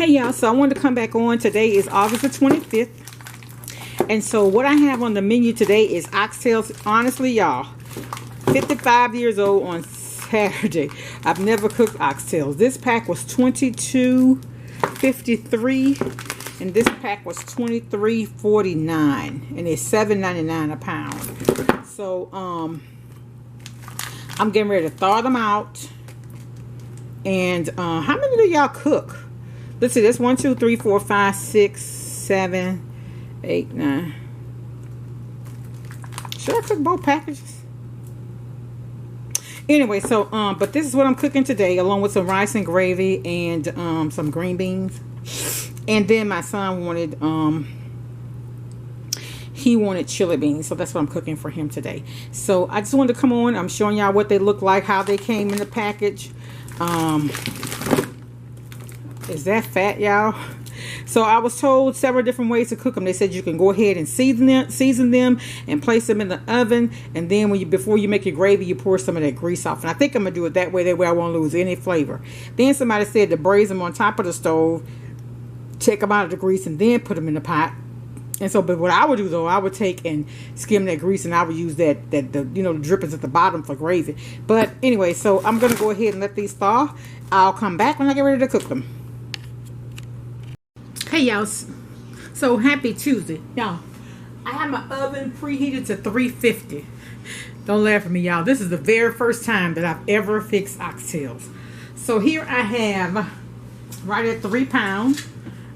Hey y'all, so I wanted to come back on. Today is August the 25th. And so what I have on the menu today is oxtails. Honestly, y'all, 55 years old on Saturday. I've never cooked oxtails. This pack was $22.53 and this pack was $23.49 and it's $7.99 a pound. So I'm getting ready to thaw them out. And how many do y'all cook? Let's see, that's 1, 2, 3, 4, 5, 6, 7, 8, 9. Should I cook both packages? Anyway, so but this is what I'm cooking today, along with some rice and gravy and some green beans. And then my son wanted he wanted chili beans, so that's what I'm cooking for him today. So I just wanted to come on. I'm showing y'all what they look like, how they came in the package. Is that fat, y'all? So I was told several different ways to cook them. They said you can go ahead and season them and place them in the oven, and then before you make your gravy, you pour some of that grease off. And I think I'm gonna do it that way. That way I won't lose any flavor. Then somebody said to braise them on top of the stove, take them out of the grease, and then put them in the pot. And so, but what I would do though, I would take and skim that grease, and I would use the drippings at the bottom for gravy. But anyway, so I'm gonna go ahead and let these thaw. I'll come back when I get ready to cook them. Hey y'all, so happy Tuesday. Y'all, I have my oven preheated to 350. Don't laugh at me, y'all. This is the very first time that I've ever fixed oxtails. So here I have right at 3 pounds.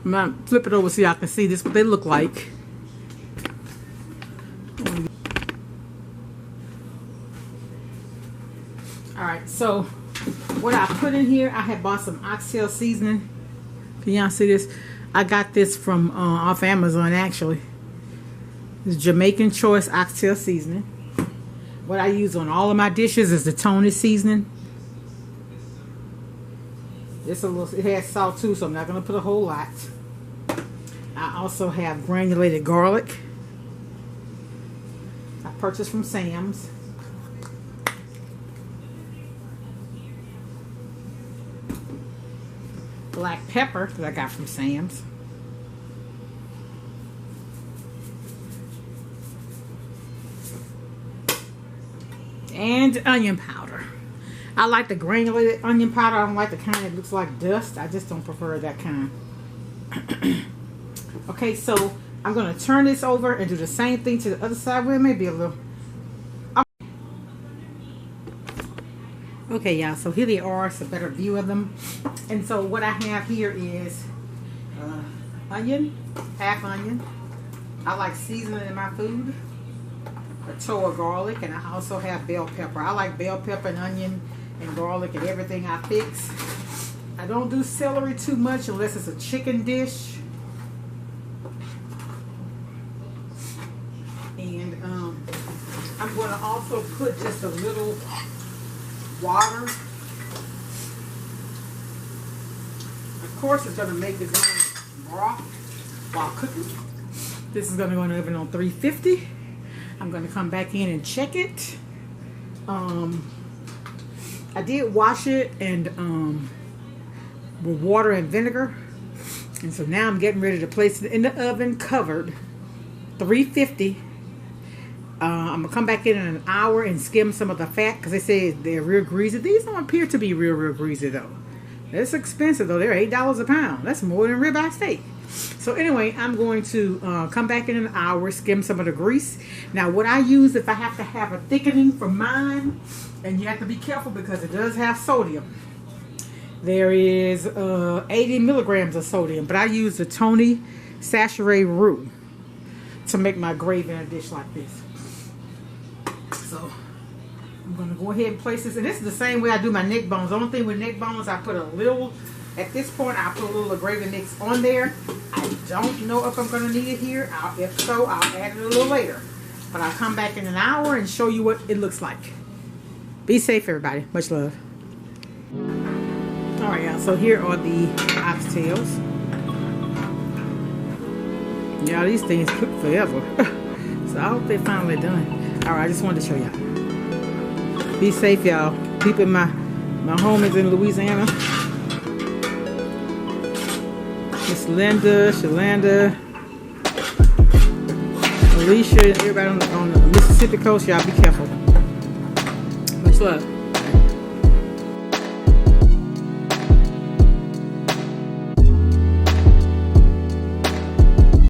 I'm gonna flip it over so y'all can see this, what they look like. Alright, so what I put in here, I had bought some oxtail seasoning. Can y'all see this? I got this from off Amazon, actually. It's Jamaican Choice Oxtail Seasoning. What I use on all of my dishes is the Tony seasoning. It has salt too, so I'm not going to put a whole lot. I also have granulated garlic. I purchased from Sam's. Black pepper that I got from Sam's. And onion powder. I like the granulated onion powder. I don't like the kind that looks like dust. I just don't prefer that kind. Okay, so I'm going to turn this over and do the same thing to the other side where it may be a little. Okay, y'all, so here they are. It's a better view of them. And so what I have here is onion, half onion. I like seasoning in my food. A toe of garlic, and I also have bell pepper. I like bell pepper and onion and garlic and everything I fix. I don't do celery too much unless it's a chicken dish. And I'm going to also put just a little water. Of course, it's going to make its own broth while cooking. This is going to go in the oven on 350. I'm going to come back in and check it. I did wash it and with water and vinegar. And so now I'm getting ready to place it in the oven covered 350. I'm gonna come back in an hour and skim some of the fat because they say they're real greasy. These don't appear to be real greasy though. It's expensive though. They're $8 a pound. That's more than ribeye steak. So anyway, I'm going to come back in an hour, skim some of the grease. Now what I use if I have to have a thickening for mine, and you have to be careful because it does have sodium. There is 80 milligrams of sodium, but I use the Tony Sachet Roux to make my gravy in a dish like this. So I'm going to go ahead and place this. And this is the same way I do my neck bones. The only thing with neck bones, I put a little, at this point, I put a little gravy mix on there. I don't know if I'm going to need it here. If so, I'll add it a little later. But I'll come back in an hour and show you what it looks like. Be safe, everybody. Much love. Alright, y'all. So here are the oxtails. Y'all, these things cook forever. So I hope they're finally done. Alright, I just wanted to show y'all. Be safe, y'all. People in my home is in Louisiana. Miss Linda, Shalanda, Alicia, and everybody on the Mississippi coast. Y'all be careful. Much love.